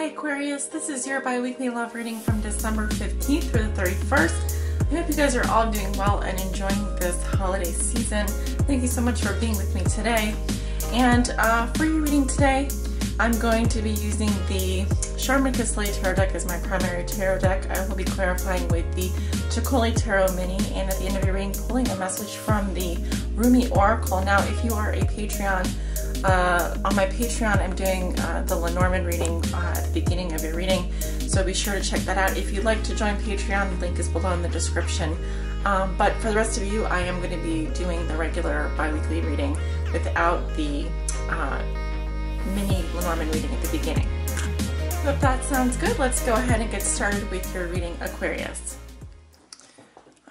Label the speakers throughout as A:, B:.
A: Hi Aquarius, this is your bi-weekly love reading from December 15th through the 31st. I hope you guys are all doing well and enjoying this holiday season. Thank you so much for being with me today. And for your reading today, I'm going to be using the Sharmakas Tarot deck as my primary tarot deck. I will be clarifying with the Chicoli Tarot Mini, and at the end of your reading, pulling a message from the Rumi Oracle. Now, if you are a Patreon, on my Patreon, I'm doing the Lenormand reading at the beginning of your reading, so be sure to check that out. If you'd like to join Patreon, the link is below in the description. But for the rest of you, I am going to be doing the regular bi-weekly reading without the mini Lenormand reading at the beginning. So if that sounds good, let's go ahead and get started with your reading, Aquarius.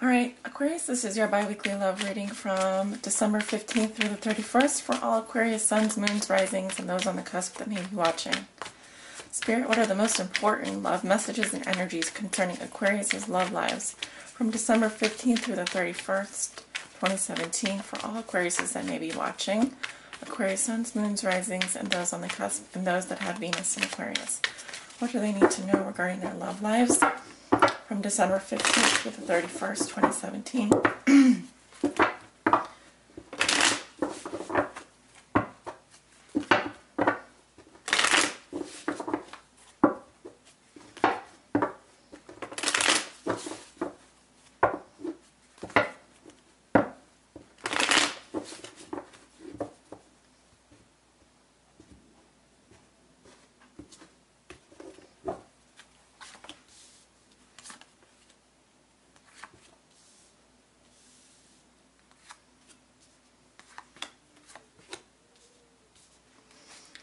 A: Alright, Aquarius, this is your bi-weekly love reading from December 15th through the 31st for all Aquarius Suns, Moons, Risings, and those on the cusp that may be watching. Spirit, what are the most important love messages and energies concerning Aquarius' love lives from December 15th through the 31st, 2017 for all Aquariuses that may be watching? Aquarius Suns, Moons, Risings, and those on the cusp, and those that have Venus in Aquarius. What do they need to know regarding their love lives from December 15th to the 31st, 2017?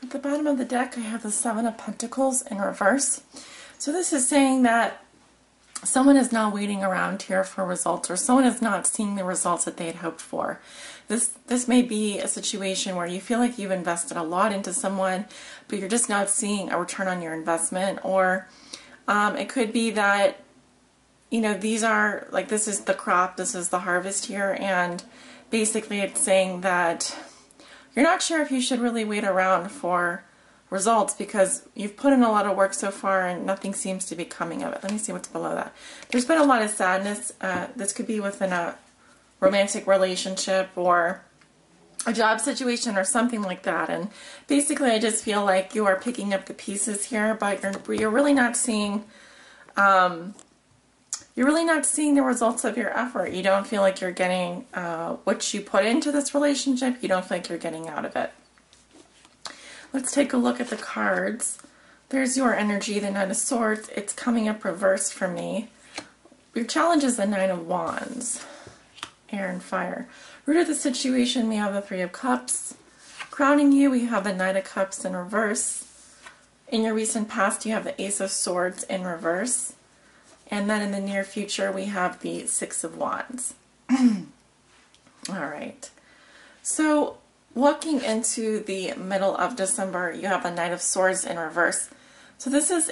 A: At the bottom of the deck, I have the Seven of Pentacles in reverse. So this is saying that someone is not waiting around here for results, or someone is not seeing the results that they had hoped for. This may be a situation where you feel like you've invested a lot into someone, but you're just not seeing a return on your investment. Or it could be that, you know, these are, like, this is the crop, this is the harvest here, and basically it's saying that you're not sure if you should really wait around for results because you've put in a lot of work so far and nothing seems to be coming of it. Let me see what's below that. There's been a lot of sadness. This could be within a romantic relationship or a job situation or something like that. And basically I just feel like you are picking up the pieces here, but you're really not seeing the results of your effort. You don't feel like you're getting what you put into this relationship. You don't feel like you're getting out of it. Let's take a look at the cards. There's your energy, the Knight of Swords. It's coming up reversed for me. Your challenge is the Nine of Wands, air and fire. Root of the situation, we have the Three of Cups. Crowning you, we have the Knight of Cups in reverse. In your recent past, you have the Ace of Swords in reverse. And then in the near future, we have the Six of Wands. Alright. So, looking into the middle of December, you have the Knight of Swords in reverse. So this is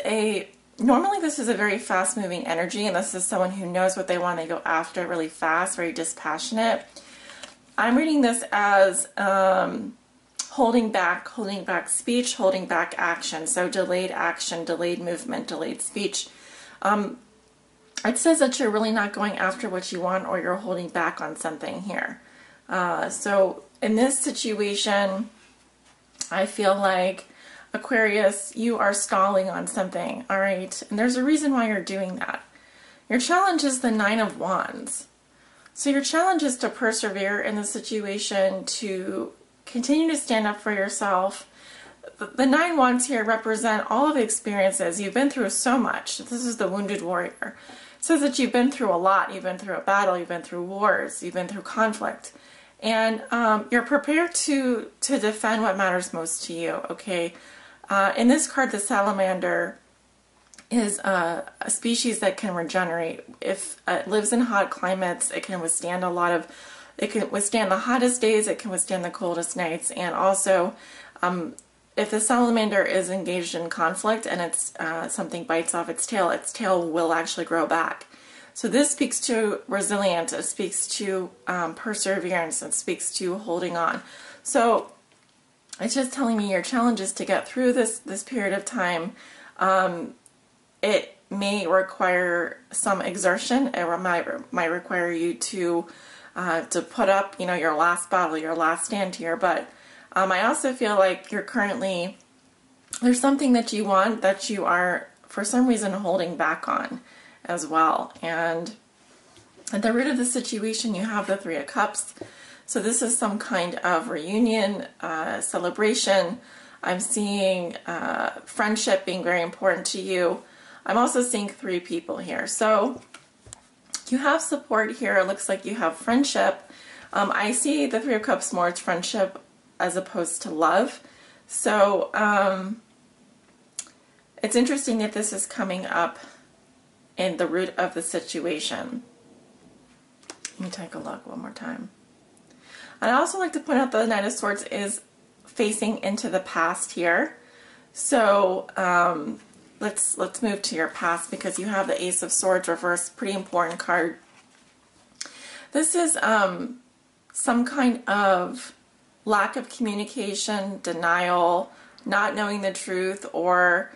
A: normally this is a very fast-moving energy, and this is someone who knows what they want. They go after it really fast, very dispassionate. I'm reading this as holding back speech, holding back action. So delayed action, delayed movement, delayed speech. It says that you're really not going after what you want, or you're holding back on something here. So in this situation, I feel like, Aquarius, you are stalling on something, all right? And there's a reason why you're doing that. Your challenge is the Nine of Wands. So your challenge is to persevere in the situation, to continue to stand up for yourself. The Nine Wands here represent all of the experiences. You've been through so much. This is the Wounded Warrior. It says that you've been through a lot. You've been through a battle. You've been through wars. You've been through conflict. And you're prepared to defend what matters most to you, okay? In this card, the salamander is a species that can regenerate. If it lives in hot climates, it can withstand it can withstand the hottest days, it can withstand the coldest nights, and also if the salamander is engaged in conflict and it's something bites off its tail will actually grow back. So this speaks to resilience, it speaks to perseverance, it speaks to holding on. So it's just telling me your challenge is to get through this period of time It may require some exertion. It might require you to put up, you know, your last battle, your last stand here. But I also feel like you're currently, there's something that you want that you are, for some reason, holding back on as well. And at the root of the situation, you have the Three of Cups. So this is some kind of reunion, celebration. I'm seeing friendship being very important to you. I'm also seeing three people here. So you have support here. It looks like you have friendship. I see the Three of Cups more as friendship as opposed to love. So it's interesting that this is coming up in the root of the situation. Let me take a look one more time. I'd also like to point out that the Knight of Swords is facing into the past here. So let's move to your past, because you have the Ace of Swords reversed, pretty important card. This is some kind of lack of communication, denial, not knowing the truth, or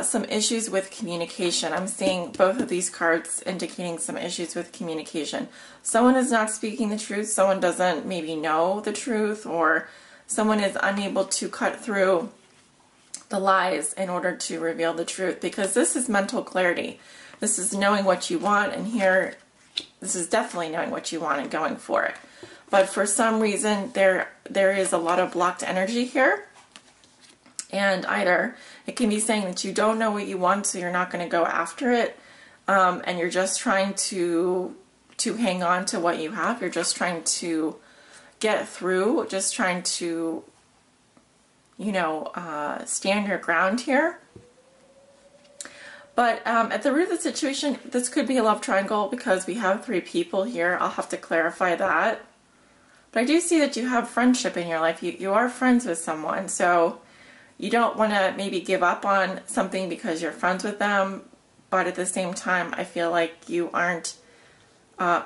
A: some issues with communication. I'm seeing both of these cards indicating some issues with communication. Someone is not speaking the truth, someone doesn't maybe know the truth, or someone is unable to cut through the lies in order to reveal the truth, because this is mental clarity. This is knowing what you want, and here, this is definitely knowing what you want and going for it. But for some reason, there is a lot of blocked energy here. And either it can be saying that you don't know what you want, so you're not going to go after it, and you're just trying to hang on to what you have. You're just trying to get through, just trying to, you know, stand your ground here. But at the root of the situation, this could be a love triangle, because we have three people here. I'll have to clarify that. But I do see that you have friendship in your life. You are friends with someone, so you don't want to maybe give up on something because you're friends with them, but at the same time, I feel like you aren't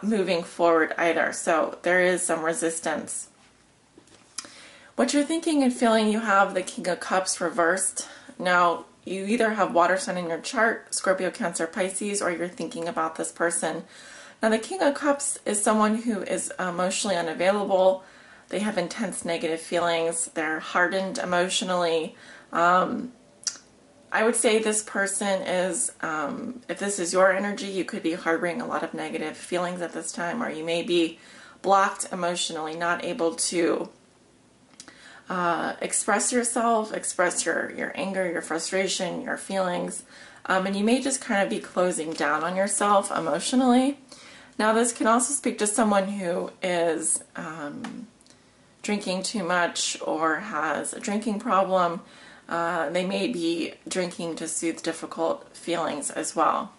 A: moving forward either. So there is some resistance. What you're thinking and feeling, you have the King of Cups reversed. Now, you either have water sign in your chart, Scorpio, Cancer, Pisces, or you're thinking about this person. Now, the King of Cups is someone who is emotionally unavailable. They have intense negative feelings. They're hardened emotionally. I would say this person is, if this is your energy, you could be harboring a lot of negative feelings at this time, or you may be blocked emotionally, not able to express yourself, express your anger, your frustration, your feelings, and you may just kind of be closing down on yourself emotionally. Now, this can also speak to someone who is drinking too much or has a drinking problem. They may be drinking to soothe difficult feelings as well.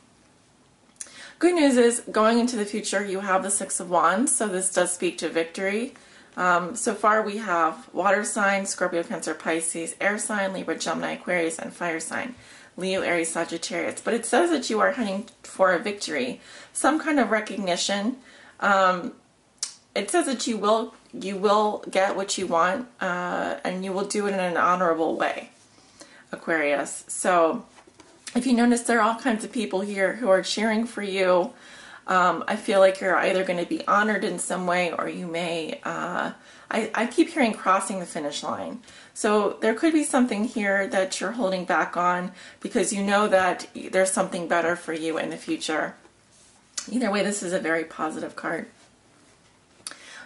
A: Good news is, going into the future, you have the Six of Wands, so this does speak to victory. So far we have water sign, Scorpio, Cancer, Pisces, air sign, Libra, Gemini, Aquarius, and fire sign, Leo, Aries, Sagittarius. But it says that you are heading for a victory, some kind of recognition. It says that you will get what you want, and you will do it in an honorable way, Aquarius. So if you notice, there are all kinds of people here who are cheering for you. I feel like you're either going to be honored in some way, or you may, I keep hearing crossing the finish line. So there could be something here that you're holding back on because you know that there's something better for you in the future. Either way, this is a very positive card.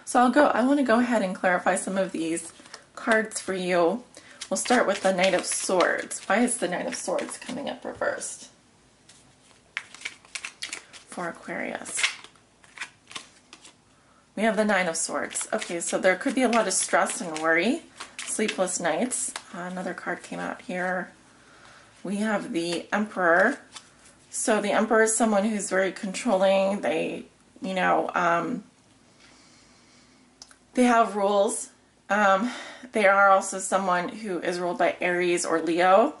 A: So I want to go ahead and clarify some of these cards for you. We'll start with the Knight of Swords. Why is the Knight of Swords coming up reversed for Aquarius? We have the Nine of Swords. Okay, so there could be a lot of stress and worry, sleepless nights. Another card came out here. We have the Emperor. So the Emperor is someone who's very controlling. They, you know, they have rules. They are also someone who is ruled by Aries or Leo.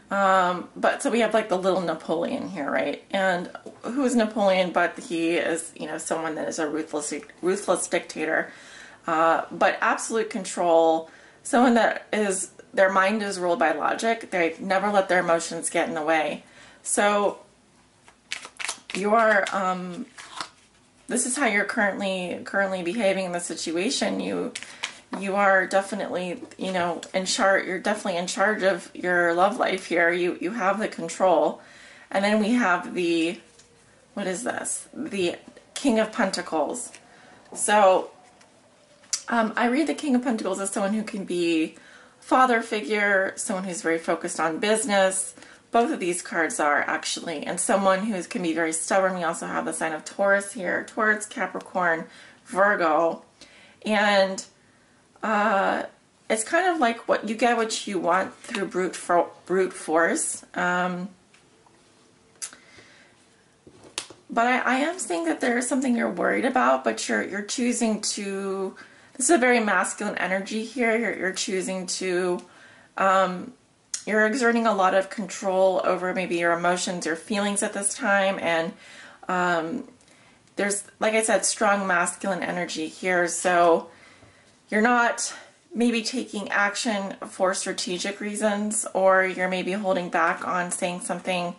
A: But so we have like the little Napoleon here, right? And who is Napoleon? But he is, you know, someone that is a ruthless dictator. But absolute control, someone that is their mind is ruled by logic. They never let their emotions get in the way. So you're, this is how you're currently behaving in the situation. You are definitely, you know, you're definitely in charge of your love life here. You have the control. And then we have the, what is this? The King of Pentacles. So I read the King of Pentacles as someone who can be father figure, someone who's very focused on business. Both of these cards are actually, and someone who can be very stubborn. We also have the sign of Taurus here, Taurus, Capricorn, Virgo, and it's kind of like what you get what you want through brute force. But I am seeing that there is something you're worried about, but you're choosing to. This is a very masculine energy here. You're choosing to. You're exerting a lot of control over maybe your emotions or feelings at this time, and there's, like I said, strong masculine energy here. So you're not maybe taking action for strategic reasons, or you're maybe holding back on saying something.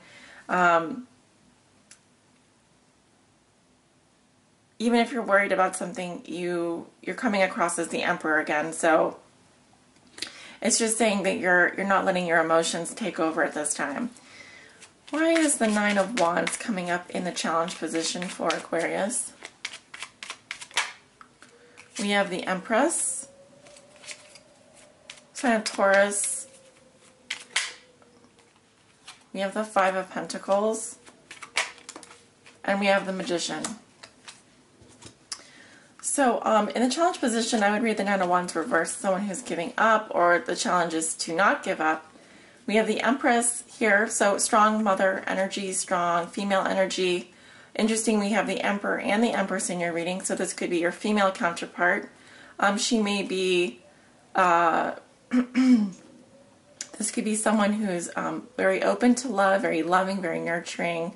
A: Even if you're worried about something, you're coming across as the Emperor again. So it's just saying that you're not letting your emotions take over at this time. Why is the Nine of Wands coming up in the challenge position for Aquarius? We have the Empress, sign of Taurus. We have the Five of Pentacles, and we have the Magician. So in the challenge position, I would read the Nine of Wands reversed, someone who's giving up, or the challenge is to not give up. We have the Empress here, so strong mother energy, strong female energy. Interesting, we have the Emperor and the Empress in your reading, so this could be your female counterpart. She may be, this could be someone who's very open to love, very loving, very nurturing,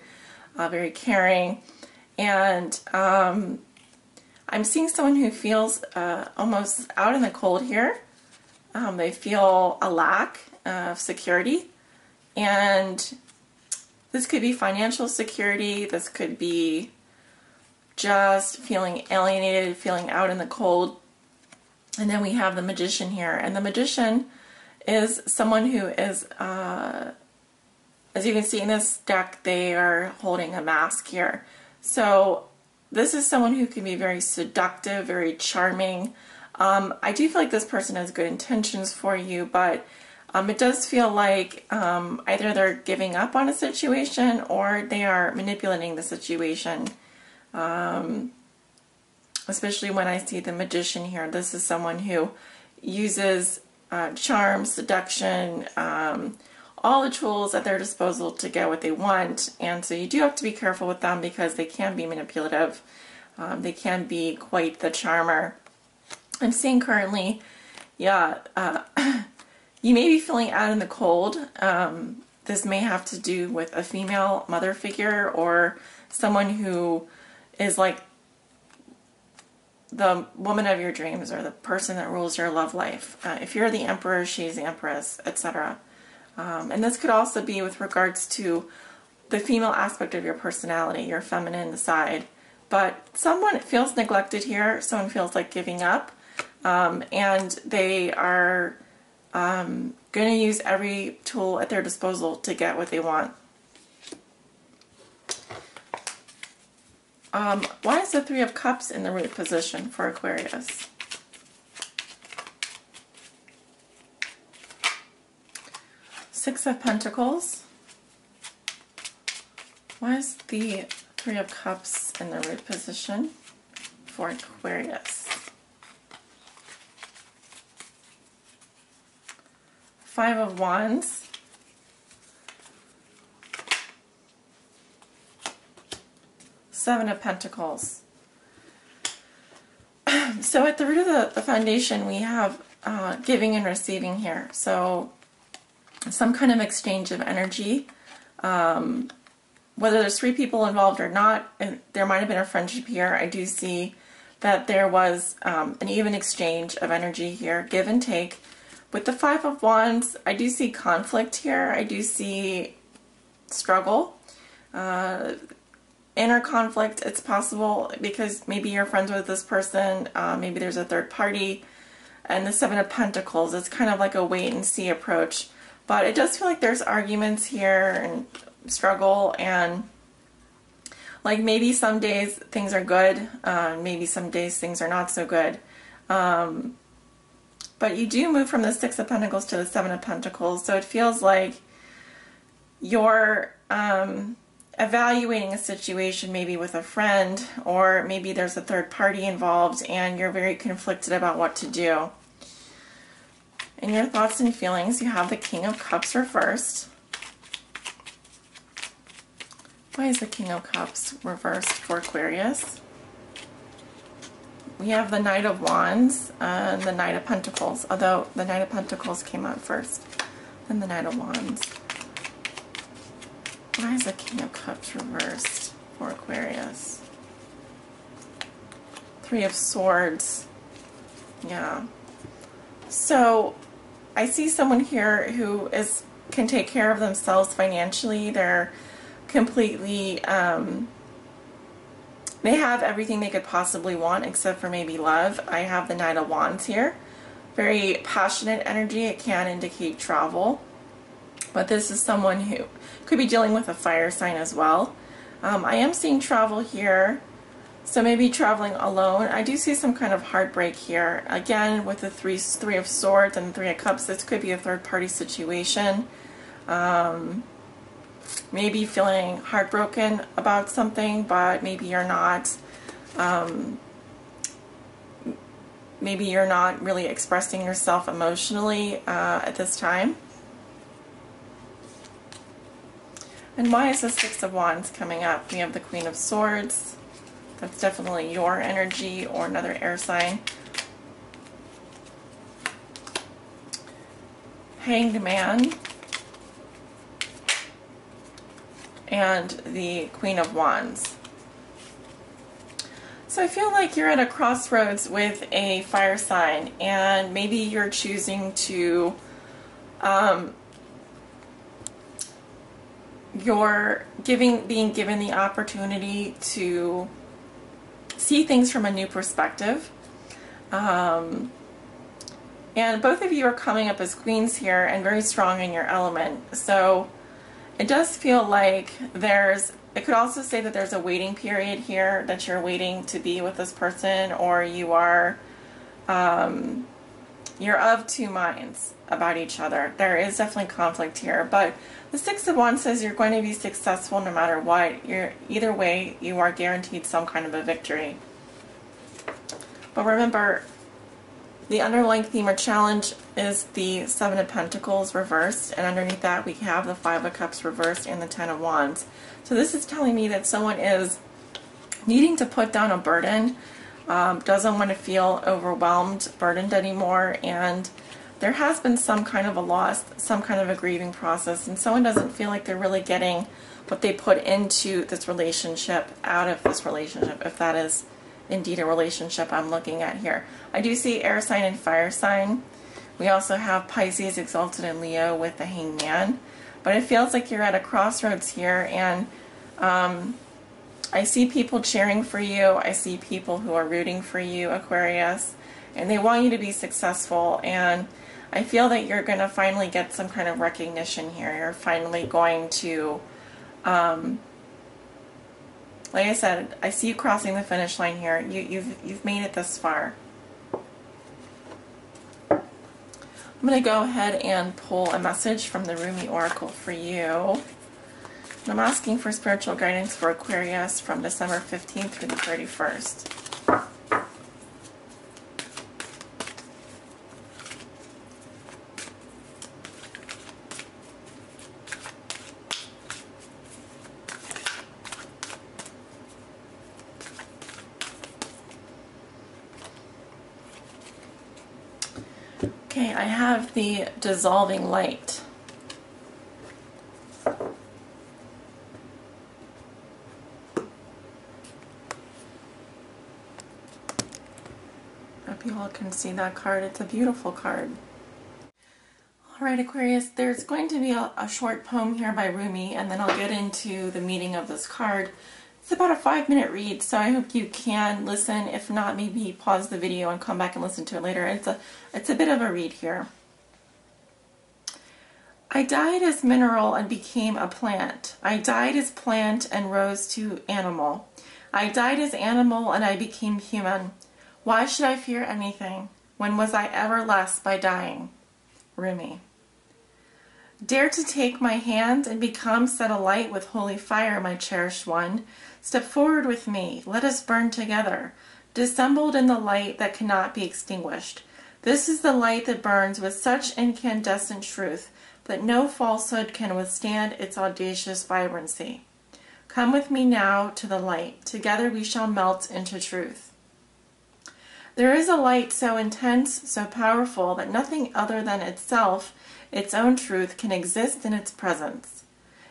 A: very caring, and I'm seeing someone who feels almost out in the cold here. They feel a lack of security, and this could be financial security. This could be just feeling alienated, feeling out in the cold. And then we have the Magician here, and the Magician is someone who is, as you can see in this deck, they are holding a mask here. So this is someone who can be very seductive, very charming. I do feel like this person has good intentions for you, but it does feel like either they're giving up on a situation or they are manipulating the situation. Especially when I see the Magician here. This is someone who uses charm, seduction, all the tools at their disposal to get what they want, and so you do have to be careful with them because they can be manipulative. They can be quite the charmer. I'm seeing currently, yeah, you may be feeling out in the cold. This may have to do with a female mother figure or someone who is like the woman of your dreams or the person that rules your love life. If you're the Emperor, she's the Empress, etc. And this could also be with regards to the female aspect of your personality, your feminine side. But someone feels neglected here, someone feels like giving up, and they are going to use every tool at their disposal to get what they want. Why is the Three of Cups in the root position for Aquarius? Six of Pentacles. Why is the Three of Cups in the root position for Aquarius? Five of Wands. Seven of Pentacles. So at the root of the foundation, we have giving and receiving here. So some kind of exchange of energy. Whether there's three people involved or not, and there might have been a friendship here. I do see that there was an even exchange of energy here, give and take, With the Five of Wands, I do see conflict here. I do see struggle. Inner conflict, it's possible because maybe you're friends with this person, maybe there's a third party. And the Seven of Pentacles, it's kind of like a wait and see approach. But it does feel like there's arguments here and struggle, and like maybe some days things are good, maybe some days things are not so good. But you do move from the Six of Pentacles to the Seven of Pentacles, so it feels like you're evaluating a situation maybe with a friend, or maybe there's a third party involved and you're very conflicted about what to do. In your thoughts and feelings, you have the King of Cups reversed. Why is the King of Cups reversed for Aquarius? We have the Knight of Wands and the Knight of Pentacles, although the Knight of Pentacles came out first, then the Knight of Wands. Why is the King of Cups reversed for Aquarius? Three of Swords. Yeah. So I see someone here who can take care of themselves financially. They're completely, they have everything they could possibly want except for maybe love. I have the Knight of Wands here. Very passionate energy. It can indicate travel. But this is someone who could be dealing with a fire sign as well. I am seeing travel here. So maybe traveling alone. I do see some kind of heartbreak here. Again, with the Three of Swords and Three of Cups, this could be a third party situation. Maybe feeling heartbroken about something, but maybe you're not. Maybe you're not really expressing yourself emotionally at this time. And why is the Six of Wands coming up? We have the Queen of Swords. That's definitely your energy or another air sign. Hanged Man. And the Queen of Wands. So I feel like you're at a crossroads with a fire sign, and maybe you're choosing to being given the opportunity to see things from a new perspective. And both of you are coming up as queens here and very strong in your element. So it does feel like it could also say that there's a waiting period here, that you're waiting to be with this person, or you are, you're of two minds about each other. There is definitely conflict here, but the Six of Wands says you're going to be successful no matter what. Either way, you are guaranteed some kind of a victory. But remember, the underlying theme or challenge is the Seven of Pentacles reversed, and underneath that we have the Five of Cups reversed and the Ten of Wands. So this is telling me that someone is needing to put down a burden, doesn't want to feel overwhelmed, burdened anymore, and there has been some kind of a loss, some kind of a grieving process, and someone doesn't feel like they're really getting what they put into this relationship out of this relationship, if that is indeed a relationship I'm looking at here. I do see air sign and fire sign. We also have Pisces, Exalted, and Leo with the Hanged Man. But it feels like you're at a crossroads here, and I see people cheering for you. I see people who are rooting for you, Aquarius, and they want you to be successful. And I feel that you're going to finally get some kind of recognition here. You're finally going to, like I said, I see you crossing the finish line here. You've made it this far. I'm going to go ahead and pull a message from the Rumi Oracle for you. And I'm asking for spiritual guidance for Aquarius from December 15th through the 31st. Okay, I have the Dissolving Light. Hope you all can see that card. It's a beautiful card. All right, Aquarius, there's going to be a short poem here by Rumi, and then I'll get into the meaning of this card. It's about a 5-minute read, so I hope you can listen. If not, maybe pause the video and come back and listen to it later. It's a bit of a read here. I died as mineral and became a plant. I died as plant and rose to animal. I died as animal and I became human. Why should I fear anything? When was I ever less by dying? Rumi. Dare to take my hand and become set alight with holy fire, my cherished one. Step forward with me. Let us burn together, dissembled in the light that cannot be extinguished. This is the light that burns with such incandescent truth that no falsehood can withstand its audacious vibrancy. Come with me now to the light. Together we shall melt into truth. There is a light so intense, so powerful, that nothing other than itself, its own truth, can exist in its presence.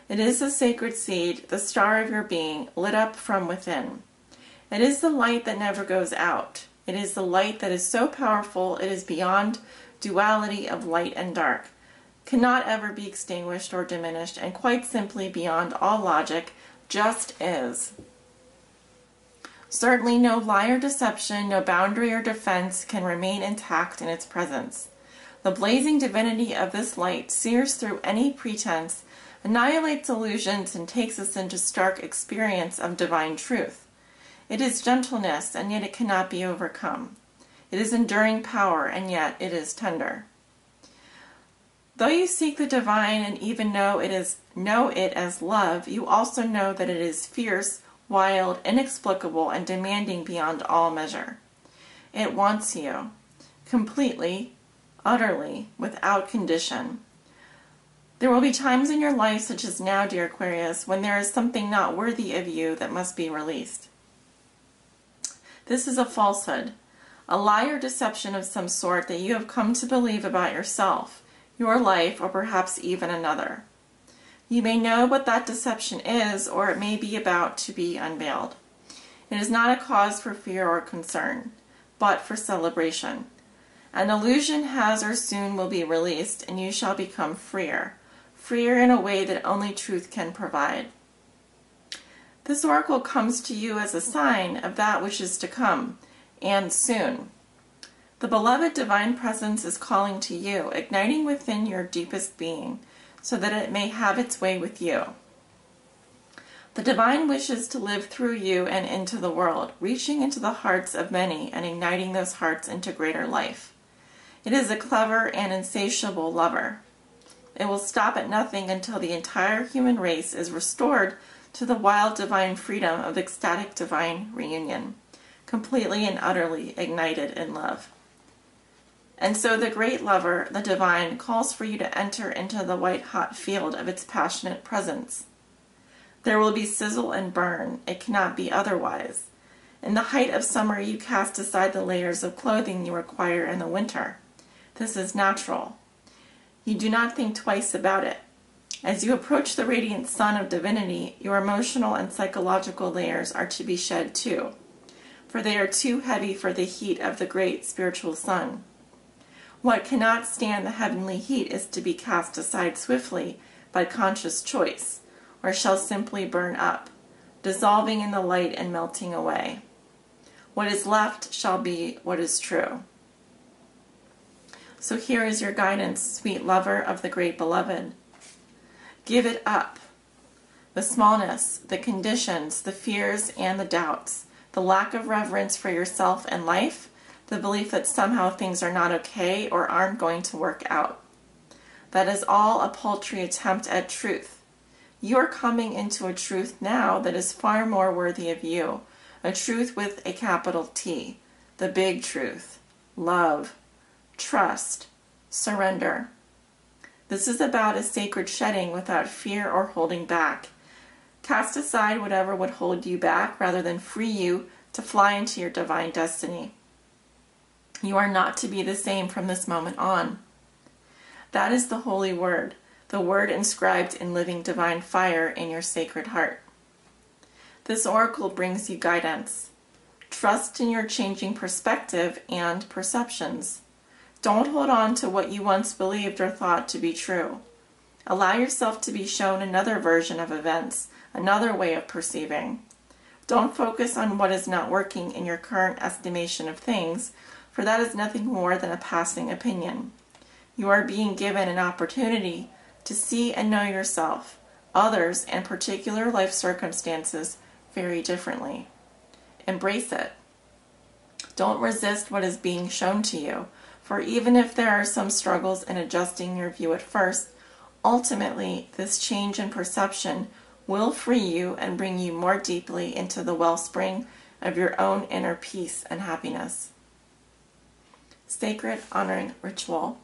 A: It is the sacred seed, the star of your being, lit up from within. It is the light that never goes out. It is the light that is so powerful it is beyond duality of light and dark, cannot ever be extinguished or diminished, and quite simply beyond all logic, just is. Certainly no lie or deception, no boundary or defense can remain intact in its presence. The blazing divinity of this light sears through any pretense, annihilates illusions, and takes us into stark experience of divine truth. It is gentleness, and yet it cannot be overcome. It is enduring power, and yet it is tender. Though you seek the divine and even know it as love, you also know that it is fierce, wild, inexplicable, and demanding beyond all measure. It wants you, completely, utterly, without condition. There will be times in your life, such as now, dear Aquarius, when there is something not worthy of you that must be released. This is a falsehood, a lie or deception of some sort that you have come to believe about yourself, your life, or perhaps even another. You may know what that deception is, or it may be about to be unveiled. It is not a cause for fear or concern, but for celebration. An illusion has or soon will be released, and you shall become freer, freer in a way that only truth can provide. This oracle comes to you as a sign of that which is to come, and soon. The beloved divine presence is calling to you, igniting within your deepest being, so that it may have its way with you. The divine wishes to live through you and into the world, reaching into the hearts of many and igniting those hearts into greater life. It is a clever and insatiable lover. It will stop at nothing until the entire human race is restored to the wild divine freedom of ecstatic divine reunion, completely and utterly ignited in love. And so the great lover, the divine, calls for you to enter into the white-hot field of its passionate presence. There will be sizzle and burn. It cannot be otherwise. In the height of summer, you cast aside the layers of clothing you require in the winter. This is natural. You do not think twice about it. As you approach the radiant sun of divinity, your emotional and psychological layers are to be shed too, for they are too heavy for the heat of the great spiritual sun. What cannot stand the heavenly heat is to be cast aside swiftly by conscious choice, or shall simply burn up, dissolving in the light and melting away. What is left shall be what is true. So here is your guidance, sweet lover of the great beloved. Give it up. The smallness, the conditions, the fears and the doubts, the lack of reverence for yourself and life, the belief that somehow things are not okay or aren't going to work out. That is all a paltry attempt at truth. You are coming into a truth now that is far more worthy of you, a truth with a capital T, the big truth, love, trust, surrender. This is about a sacred shedding without fear or holding back. Cast aside whatever would hold you back rather than free you to fly into your divine destiny. You are not to be the same from this moment on. That is the holy word, the word inscribed in living divine fire in your sacred heart. This oracle brings you guidance. Trust in your changing perspective and perceptions. Don't hold on to what you once believed or thought to be true. Allow yourself to be shown another version of events, another way of perceiving. Don't focus on what is not working in your current estimation of things, for that is nothing more than a passing opinion. You are being given an opportunity to see and know yourself, others, and particular life circumstances very differently. Embrace it. Don't resist what is being shown to you, for even if there are some struggles in adjusting your view at first, ultimately this change in perception will free you and bring you more deeply into the wellspring of your own inner peace and happiness. Sacred Honoring Ritual.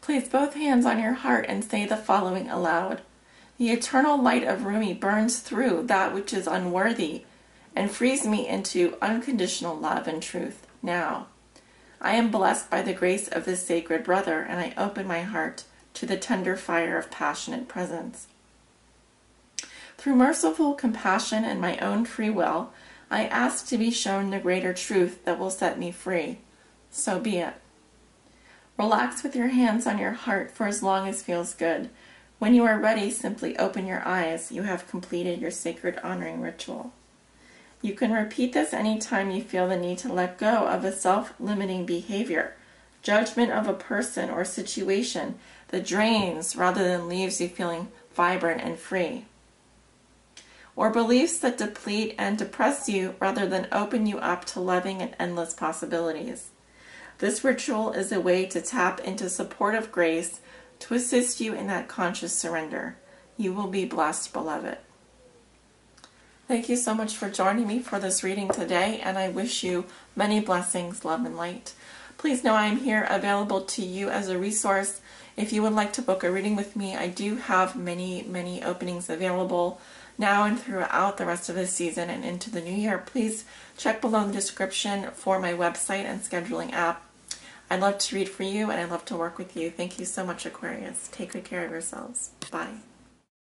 A: Place both hands on your heart and say the following aloud. The eternal light of Rumi burns through that which is unworthy and frees me into unconditional love and truth now. I am blessed by the grace of this sacred brother, and I open my heart to the tender fire of passionate presence. Through merciful compassion and my own free will, I ask to be shown the greater truth that will set me free. So be it. Relax with your hands on your heart for as long as feels good. When you are ready, simply open your eyes. You have completed your sacred honoring ritual. You can repeat this anytime you feel the need to let go of a self-limiting behavior, judgment of a person or situation that drains rather than leaves you feeling vibrant and free, or beliefs that deplete and depress you rather than open you up to loving and endless possibilities. This ritual is a way to tap into supportive grace to assist you in that conscious surrender. You will be blessed, beloved. Thank you so much for joining me for this reading today, and I wish you many blessings, love, and light. Please know I am here available to you as a resource. If you would like to book a reading with me, I do have many openings available now and throughout the rest of the season and into the new year. Please check below in the description for my website and scheduling app. I love to read for you and I love to work with you. Thank you so much, Aquarius. Take good care of yourselves. Bye.